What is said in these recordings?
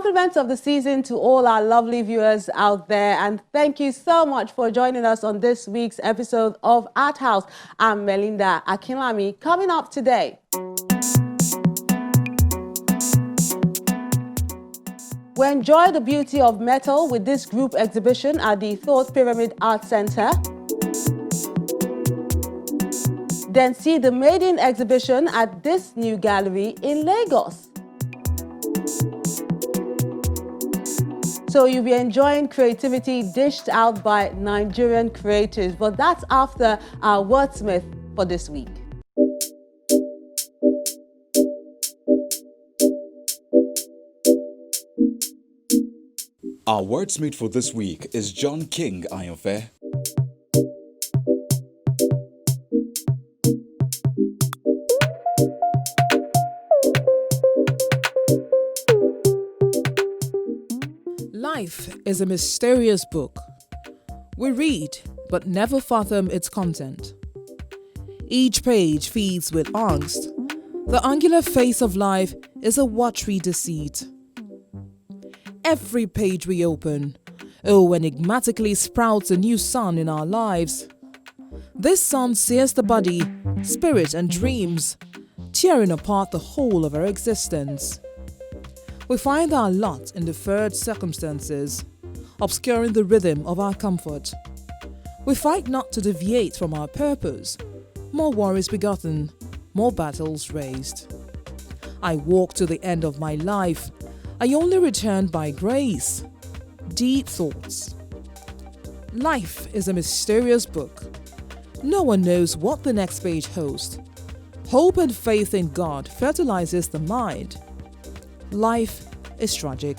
Compliments of the season to all our lovely viewers out there, and thank you so much for joining us on this week's episode of Art House. I'm Melinda Akinlami. Coming up today, we enjoy the beauty of metal with this group exhibition at the Thought Pyramid Art Center. Then see the Made-in exhibition at this new gallery in Lagos. So you'll be enjoying creativity dished out by Nigerian creators, but that's after our wordsmith for this week. Our wordsmith for this week is John King Ayonfe. Life is a mysterious book. We read, but never fathom its content. Each page feeds with angst. The angular face of life is a watery deceit. Every page we open, enigmatically sprouts a new sun in our lives. This sun sears the body, spirit, and dreams, tearing apart the whole of our existence. We find our lot in deferred circumstances, obscuring the rhythm of our comfort. We fight not to deviate from our purpose. More worries begotten, more battles raised. I walk to the end of my life. I only return by grace. Deep thoughts. Life is a mysterious book. No one knows what the next page holds. Hope and faith in God fertilizes the mind. Life is tragic.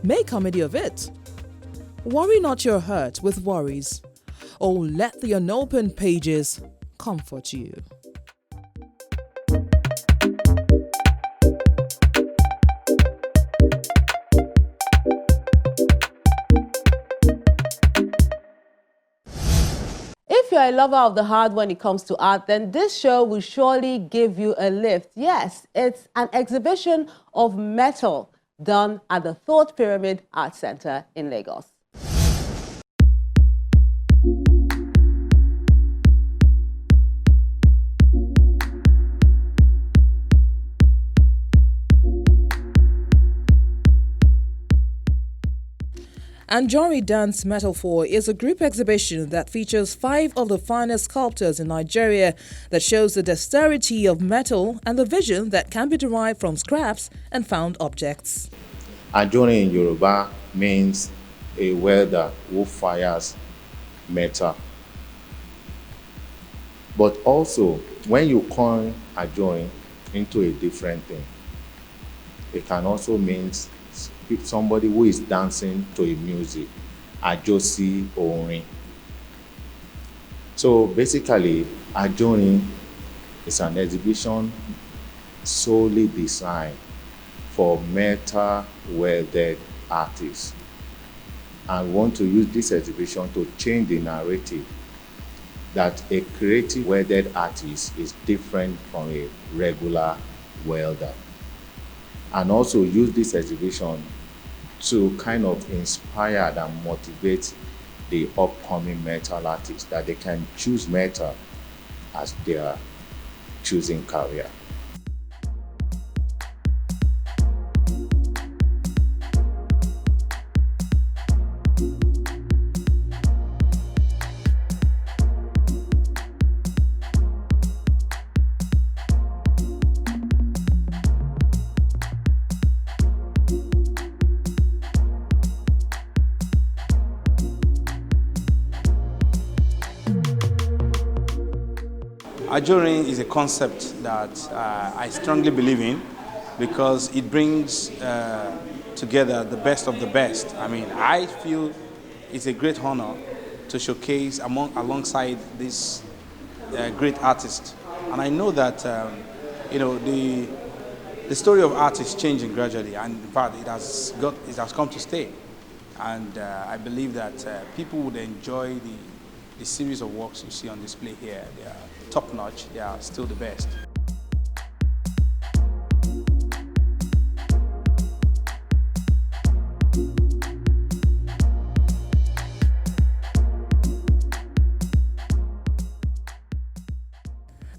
Make comedy of it. Worry not your heart with worries. Oh, let the unopened pages comfort you. If you're a lover of the hard when it comes to art, then this show will surely give you a lift. Yes, it's an exhibition of metal done at the Thought Pyramid Art Center in Lagos. Anjorin Dance Metaphor is a group exhibition that features 5 of the finest sculptors in Nigeria that shows the dexterity of metal and the vision that can be derived from scraps and found objects. Anjorin in Yoruba means a welder who fires metal. But also, when you coin Anjorin into a different thing, it can also mean somebody who is dancing to a music, Ajosi Orin. So basically, Anjorin is an exhibition solely designed for metal welded artists. And we want to use this exhibition to change the narrative that a creative welded artist is different from a regular welder. And also use this exhibition to kind of inspire and motivate the upcoming metal artists that they can choose metal as their choosing career. Anjorin is a concept that I strongly believe in because it brings together the best of the best. I mean, I feel it's a great honor to showcase alongside this great artist. And I know that the story of art is changing gradually, and in fact, it has come to stay. And I believe that people would enjoy the series of works you see on display here. They are top-notch. They are still the best.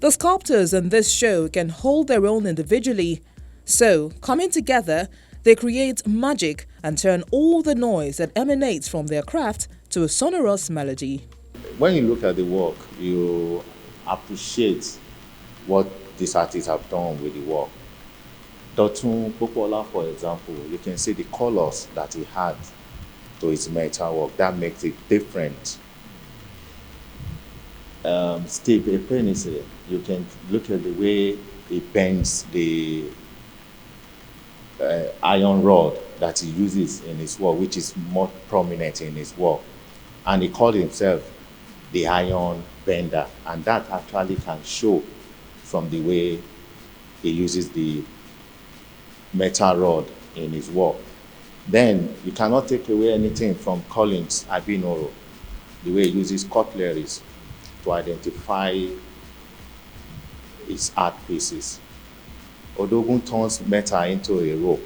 The sculptors in this show can hold their own individually, so coming together, they create magic and turn all the noise that emanates from their craft to a sonorous melody. When you look at the work, you appreciate what these artists have done with the work. Dotun Popola, for example, you can see the colors that he had to his metal work. That makes it different. Steve Epenise, you can look at the way he bends the iron rod that he uses in his work, which is more prominent in his work. And he called himself the iron bender. And that actually can show from the way he uses the metal rod in his work. Then you cannot take away anything from Collins Abinoro, the way he uses cutleries to identify his art pieces. Odogun turns metal into a rope,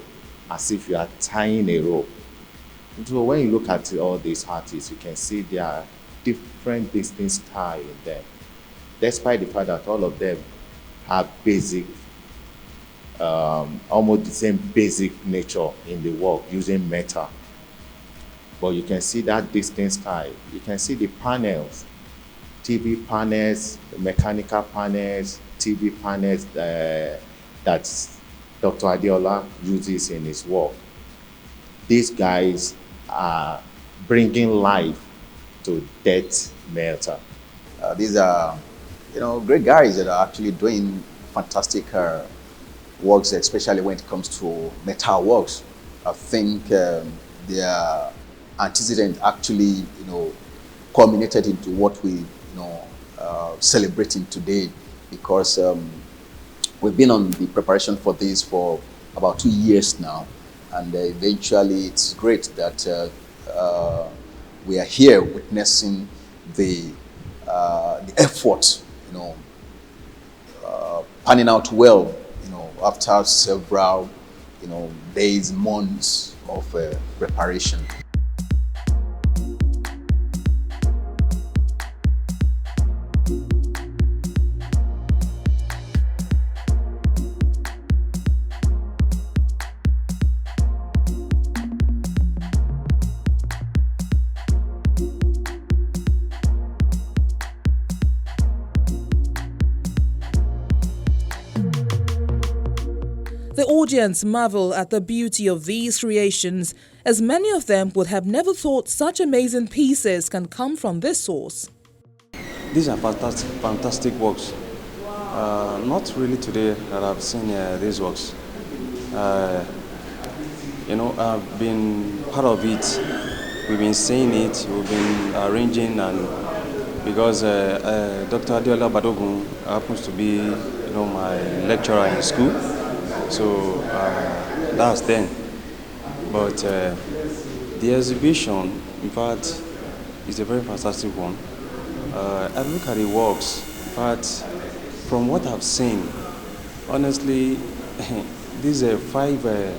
as if you are tying a rope. So when you look at all these artists, you can see there are different distinct styles in them, despite the fact that all of them have basic, almost the same basic nature in the work, using metal. But you can see that distinct style. You can see the panels, TV panels, mechanical panels, TV panels that Dr. Adeola uses in his work. These guys are bringing life to dead metal. These are, great guys that are actually doing fantastic works, especially when it comes to metal works. I think their antecedent actually, culminated into what we, celebrating today, because we've been on the preparation for this for about 2 years now, and eventually it's great that we are here witnessing the effort, panning out well, after several, days, months of preparation. The audience marvel at the beauty of these creations, as many of them would have never thought such amazing pieces can come from this source. These are fantastic works. Not really today that I've seen these works. I've been part of it. We've been seeing it. We've been arranging, and because Dr. Adeola Badogun happens to be, my lecturer in school. So that's then. But the exhibition, in fact, is a very fantastic one. I look at the works, but from what I've seen, honestly, these are 5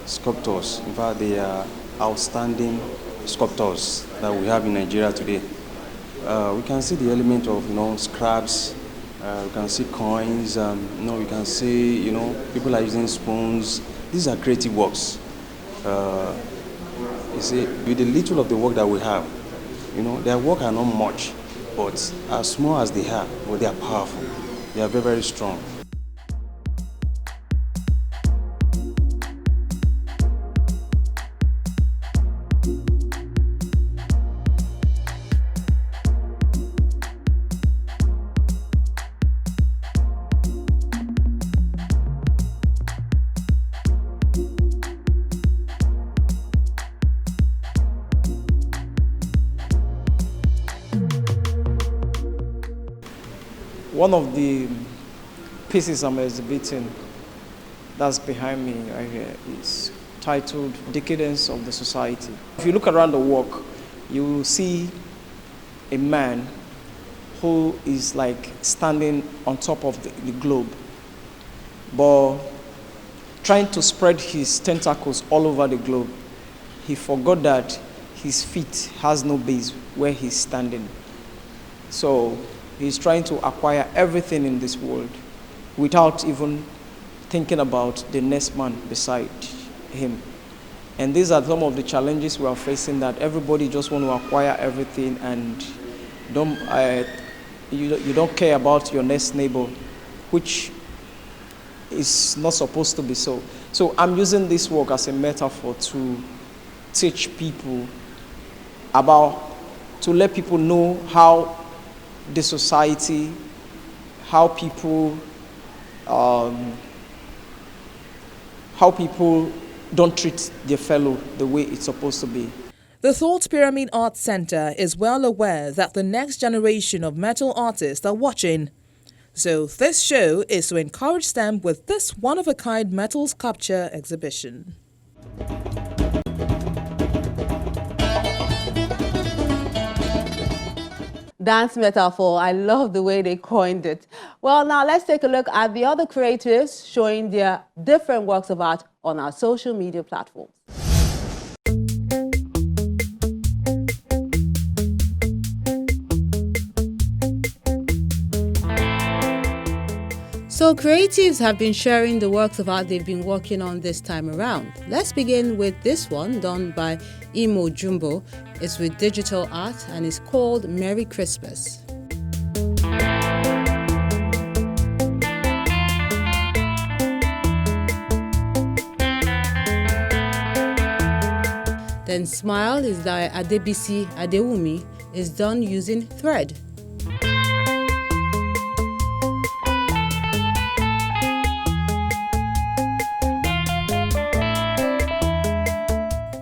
sculptors. In fact, they are outstanding sculptors that we have in Nigeria today. We can see the element of scraps. We can see coins. We can see people are using spoons. These are creative works. You see, with the little of the work that we have, their work are not much, but as small as they are, but they are powerful. They are very, very strong. One of the pieces I'm exhibiting that's behind me right here is titled Decadence of the Society. If you look around the work, you see a man who is like standing on top of the globe, but trying to spread his tentacles all over the globe. He forgot that his feet has no base where he's standing. So He's trying to acquire everything in this world without even thinking about the next man beside him. And these are some of the challenges we are facing, that everybody just want to acquire everything and you don't care about your next neighbor, which is not supposed to be so. So I'm using this work as a metaphor to teach people to let people know how the society, how people don't treat their fellow the way it's supposed to be. The Thought Pyramid Art Center is well aware that the next generation of metal artists are watching. So this show is to encourage them with this one-of-a-kind metal sculpture exhibition. Dance metaphor. I love the way they coined it. Well, now let's take a look at the other creatives showing their different works of art on our social media platforms. So creatives have been sharing the works of art they've been working on this time around. Let's begin with this one done by Imo Jumbo. It's with digital art and it's called Merry Christmas. Then Smile is by Adebisi Adewumi. It's done using thread.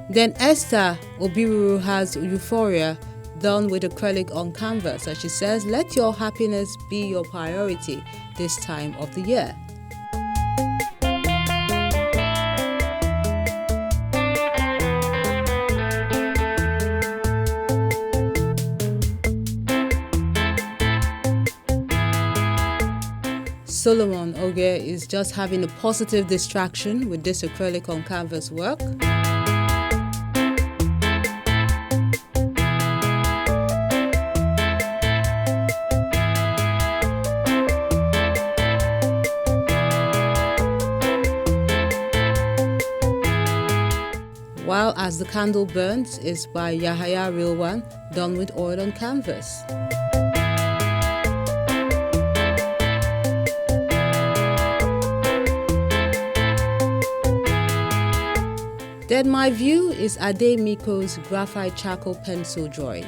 Then Esther Obiruru has Euphoria done with acrylic on canvas, and she says, let your happiness be your priority this time of the year. Solomon Oge is just having a positive distraction with this acrylic on canvas work. While As the Candle Burns is by Yahaya Rilwan, done with oil on canvas. Then My View is Ade Miko's graphite charcoal pencil drawing.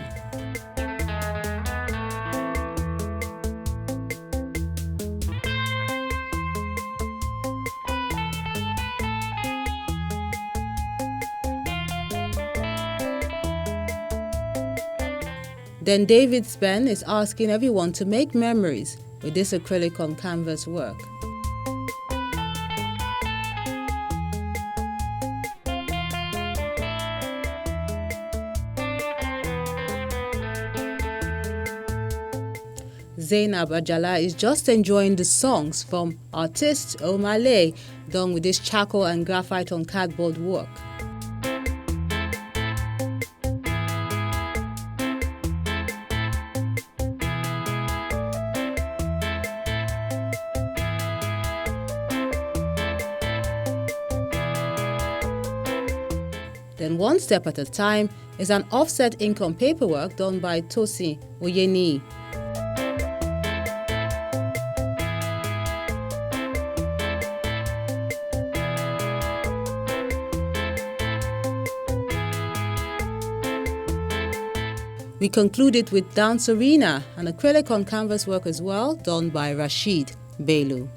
Then David Spen is asking everyone to make memories with this acrylic on canvas work. Zainab Ajala is just enjoying the songs from artist Omale, done with this charcoal and graphite on cardboard work. Then One Step at a Time is an offset ink on paperwork done by Tosin Oyeni. We concluded with Dance Arena, an acrylic on canvas work as well, done by Rashid Belu.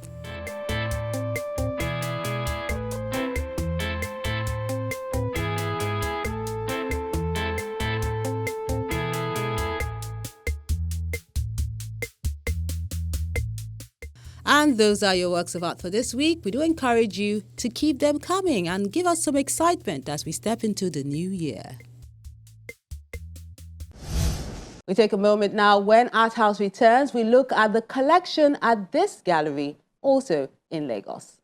And those are your works of art for this week. We do encourage you to keep them coming and give us some excitement as we step into the new year. We take a moment now. When Art House returns, we look at the collection at this gallery, also in Lagos.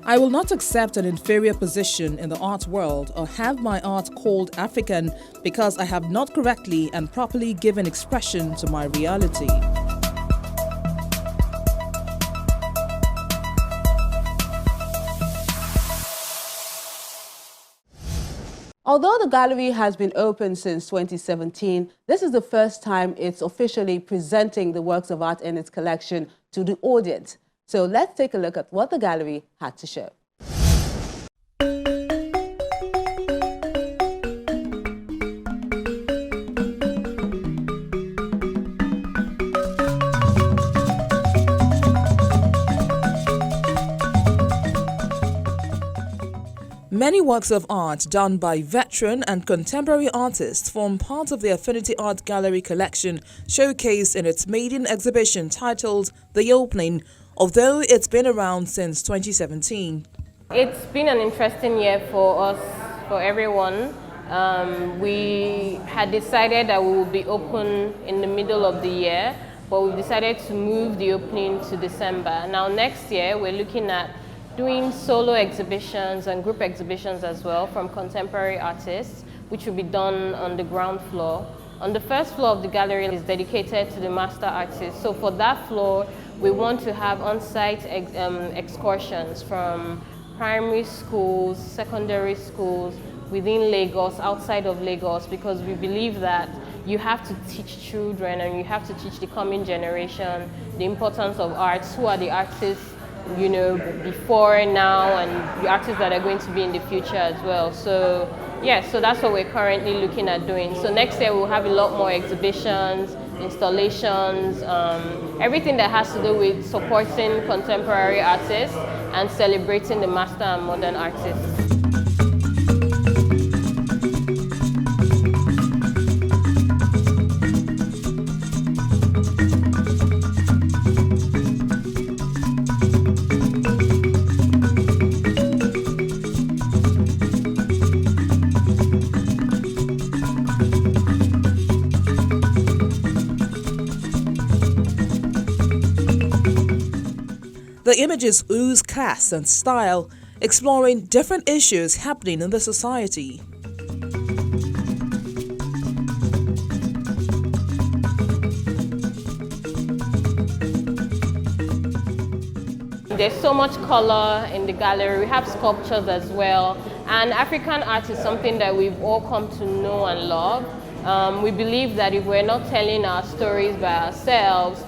I will not accept an inferior position in the art world or have my art called African because I have not correctly and properly given expression to my reality. Although the gallery has been open since 2017, this is the first time it's officially presenting the works of art in its collection to the audience. So let's take a look at what the gallery had to show. Many works of art done by veteran and contemporary artists form part of the Affinity Art Gallery collection showcased in its maiden exhibition titled The Opening, although it's been around since 2017. It's been an interesting year for us, for everyone. We had decided that we would be open in the middle of the year, but we decided to move the opening to December. Now next year we're looking at doing solo exhibitions and group exhibitions as well from contemporary artists, which will be done on the ground floor. On the first floor of the gallery is dedicated to the master artists. So for that floor, we want to have on-site excursions from primary schools, secondary schools, within Lagos, outside of Lagos, because we believe that you have to teach children and you have to teach the coming generation the importance of arts, who are the artists, you know, before, now, and the artists that are going to be in the future as well. So yeah, so that's what we're currently looking at doing. So next year we'll have a lot more exhibitions, installations, everything that has to do with supporting contemporary artists and celebrating the master and modern artists. The images ooze class and style, exploring different issues happening in the society. There's so much color in the gallery. We have sculptures as well. And African art is something that we've all come to know and love. We believe that if we're not telling our stories by ourselves,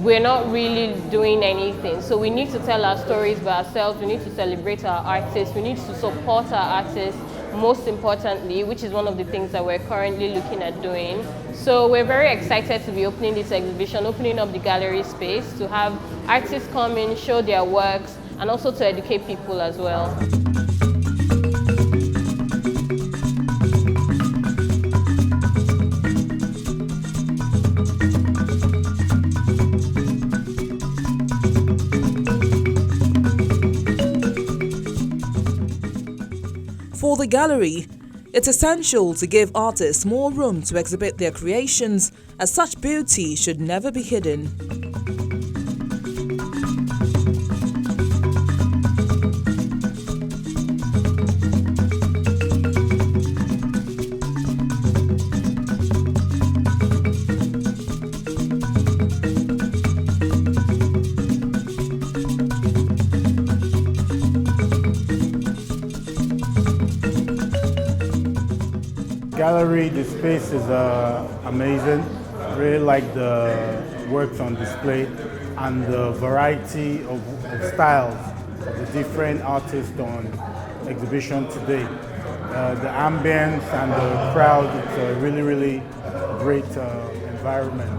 we're not really doing anything. So we need to tell our stories by ourselves. We need to celebrate our artists. We need to support our artists, most importantly, which is one of the things that we're currently looking at doing. So we're very excited to be opening this exhibition, opening up the gallery space to have artists come in, show their works, and also to educate people as well. For the gallery, it's essential to give artists more room to exhibit their creations, as such beauty should never be hidden. Gallery, the space is amazing. Really like the works on display and the variety of styles of the different artists on exhibition today. The ambience and the crowd, it's a really, really great environment.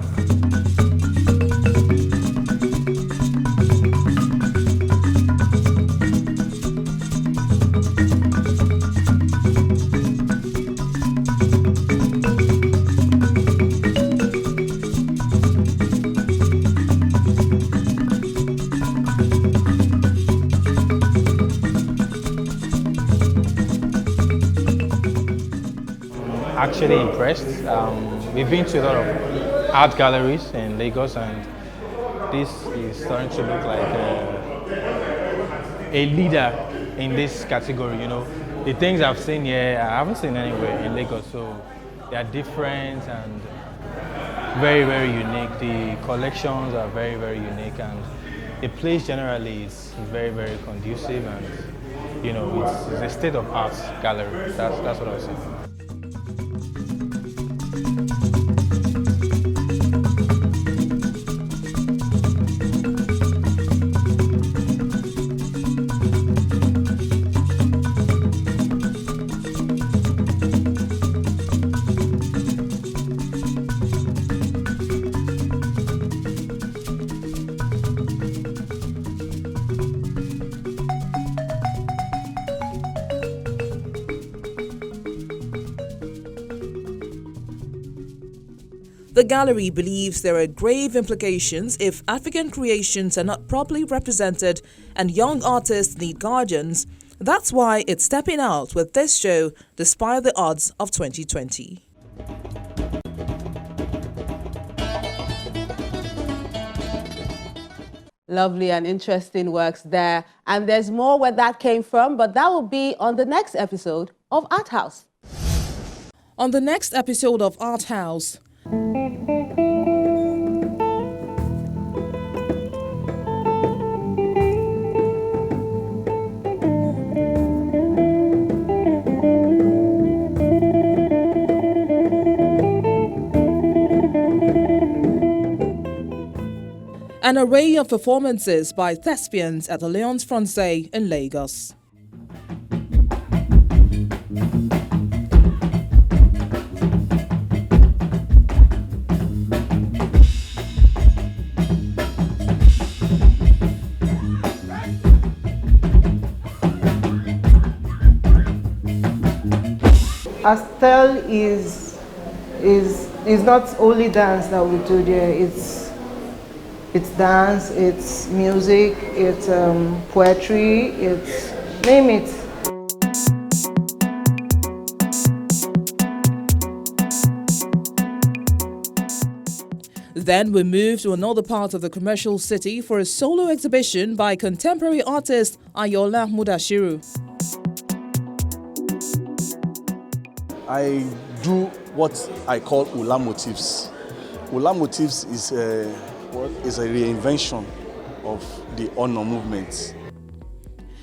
Actually impressed. We've been to a lot of art galleries in Lagos, and this is starting to look like a leader in this category. You know, the things I've seen here, I haven't seen anywhere in Lagos. So they are different and very, very unique. The collections are very, very unique, and the place generally is very, very conducive, and you know, it's a state-of-art gallery. That's what I was saying. The gallery believes there are grave implications if African creations are not properly represented and young artists need guardians. That's why it's stepping out with this show despite the odds of 2020. Lovely and interesting works there. And there's more where that came from, but that will be on the next episode of Art House. On the next episode of Art House, an array of performances by thespians at the Alliance Francaise in Lagos. Astel is not only dance that we do there. It's dance, it's music, it's poetry, it's name it. Then we move to another part of the commercial city for a solo exhibition by contemporary artist Ayola Mudashiru. I do what I call Ula motifs. Ula motifs is a reinvention of the honor movement.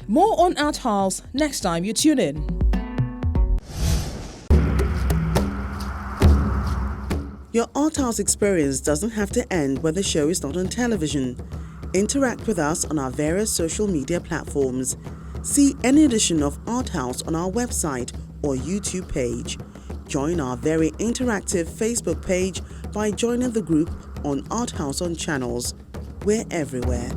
More on Art House next time you tune in. Your Art House experience doesn't have to end when the show is not on television. Interact with us on our various social media platforms. See any edition of Art House on our website or YouTube page. Join our very interactive Facebook page by joining the group on Art House on Channels. We're everywhere.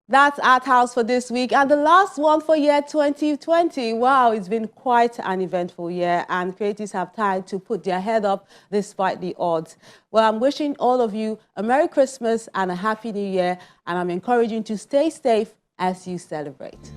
That's Art House for this week, and the last one for year 2020. Wow, it's been quite an eventful year, and creatives have tried to put their head up despite the odds. Well, I'm wishing all of you a Merry Christmas and a Happy New Year, and I'm encouraging you to stay safe as you celebrate.